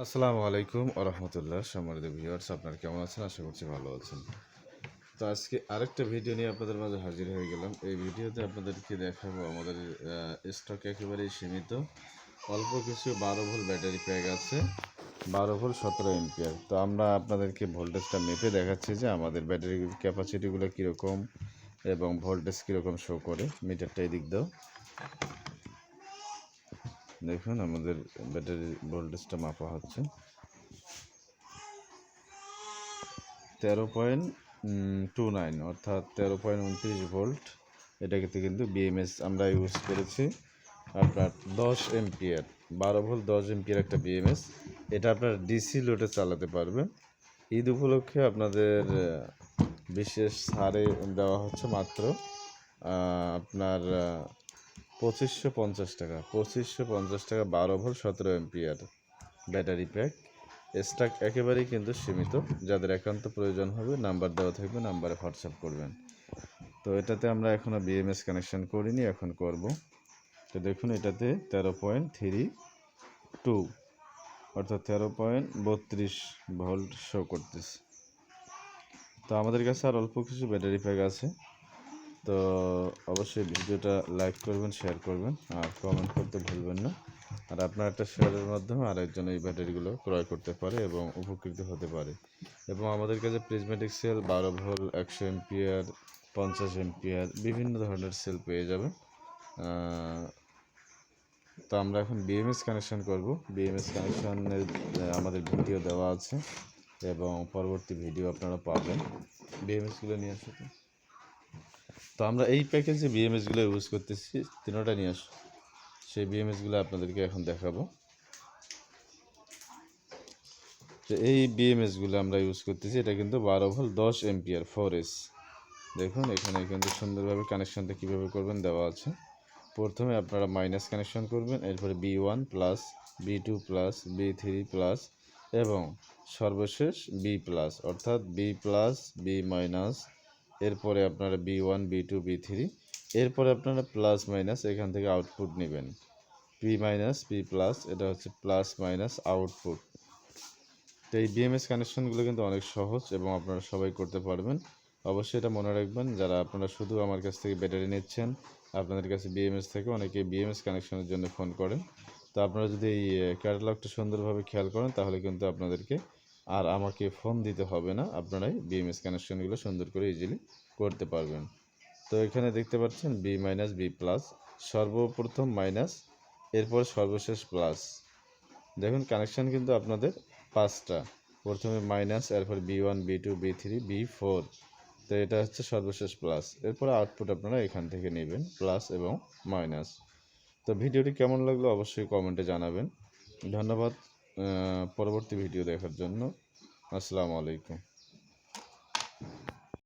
আসসালামু আলাইকুম রহমতুল্লাহ। সম্মানিত ভিউয়ার্স, আপনারা কেমন আছেন? আশা করছি ভালো আছেন। তো আজকে আরেকটা ভিডিও নিয়ে আপনাদের মাঝে হাজির হয়ে গেলাম। এই ভিডিওতে আপনাদেরকে দেখাবো আমাদের স্টক একেবারেই সীমিত, অল্প কিছু 12 ভোল্ট ব্যাটারি প্যাক আছে, 12 ভোল্ট 17 এম্পিয়ার। তো আমরা আপনাদেরকে ভোল্টেজটা মেপে দেখাচ্ছি যে আমাদের ব্যাটারি ক্যাপাসিটিগুলো কীরকম এবং ভোল্টেজ কীরকম শো করে। মিটারটা এদিক দাও, দেখুন আমাদের ব্যাটারির ভোল্টেজটা মাপা হচ্ছে 13.29, অর্থাৎ 13.29 ভোল্ট। এটাকে কিন্তু বিএমএস আমরা ইউজ করেছি আপনার 10 এম্পিয়ার, 12 ভোল্ট 10 এম্পিয়ার একটা বিএমএস। এটা আপনার ডিসি লোডে চালাতে পারবেন। ঈদ উপলক্ষে আপনাদের বিশেষ ছাড়ে দেওয়া হচ্ছে মাত্র আপনার 2550 টাকা, 2550 টাকা 12 volt 17 ampere battery pack. Stock একেবারেই কিন্তু সীমিত। যাদের একান্ত প্রয়োজন হবে নাম্বার দেওয়া থাকবে, নাম্বারে হোয়াটসঅ্যাপ করবেন। তো এটাতে আমরা এখনও বিএমএস কানেকশন করিনি, এখন করব। তো দেখুন এটাতে 13.32 অর্থাৎ 13.32 ভোল্ট শো করতেছে। তো আমাদের কাছে আর অল্প কিছু ব্যাটারি প্যাক আছে। তো অবশ্যই ভিডিওটা লাইক করবেন, শেয়ার করবেন আর কমেন্ট করতে ভুলবেন না। আর আপনার একটা শেয়ারের মাধ্যমে আরেকজন এই ব্যাটারিগুলো ক্রয় করতে পারে এবং উপকৃত হতে পারে। এবং আমাদের কাছে prismatic cell 12 volt 100 ampere 50 ampere বিভিন্ন ধরনের সেল পেয়ে যাবেন। তো আমরা এখন বিএমএস কানেকশন করব। বিএমএস কানেকশনের আমাদের ভিডিও দেওয়া আছে এবং পরবর্তী ভিডিও আপনারা পাবেন। বিএমএসগুলো নিয়ে আসো। তো আমরা এই প্যাকেজে বিএমএসগুলো ইউজ করতেছি, তিনোটা নিয়ে আসো। সেই বিএমএসগুলো আপনাদেরকে এখন দেখাবো। তো এই বিএমএসগুলো আমরা ইউজ করতেছি, এটা কিন্তু 12 ভোল্ট 10 এম্পিয়ার 4S। দেখুন এখানে কিন্তু সুন্দরভাবে কানেকশনটা কীভাবে করবেন দেওয়া আছে। প্রথমে আপনারা মাইনাস কানেকশন করবেন, এরপরে B1 plus, B2 plus, B3 plus এবং সর্বশেষ B প্লাস, অর্থাৎ B প্লাস B মাইনাস, এরপরে আপনারা B1 B2 B3, এরপরে আপনারা প্লাস মাইনাস এখান থেকে আউটপুট নেবেন। P মাইনাস P প্লাস, এটা হচ্ছে প্লাস মাইনাস আউটপুট। তো এই বিএমএস কানেকশনগুলো কিন্তু অনেক সহজ এবং আপনারা সবাই করতে পারবেন। অবশ্যই এটা মনে রাখবেন, যারা আপনারা শুধু আমার কাছ থেকে ব্যাটারি নিচ্ছেন, আপনাদের কাছে বিএমএস থেকে অনেকে বিএমএস কানেকশনের জন্য ফোন করেন। তো আপনারা যদি এই ক্যাটালগটা সুন্দরভাবে খেয়াল করেন তাহলে কিন্তু আপনাদেরকে আর আমাকে ফোন দিতে হবে না, আপনারাই বিএমএস কানেকশনগুলো সুন্দর করে ইজিলি করতে পারবেন। তো এখানে দেখতে পাচ্ছেন বি মাইনাস বি প্লাস, সর্বপ্রথম মাইনাস, এরপর সর্বশেষ প্লাস। দেখুন কানেকশান কিন্তু আপনাদের পাঁচটা, প্রথমে মাইনাস, এরপর B1 B2 B3 B4। তো এটা হচ্ছে সর্বশেষ প্লাস, এরপর আউটপুট আপনারা এখান থেকে নেবেন প্লাস এবং মাইনাস। তো ভিডিওটি কেমন লাগলো অবশ্যই কমেন্টে জানাবেন। ধন্যবাদ পরবর্তী ভিডিও দেখার জন্য। আসসালামু আলাইকুম।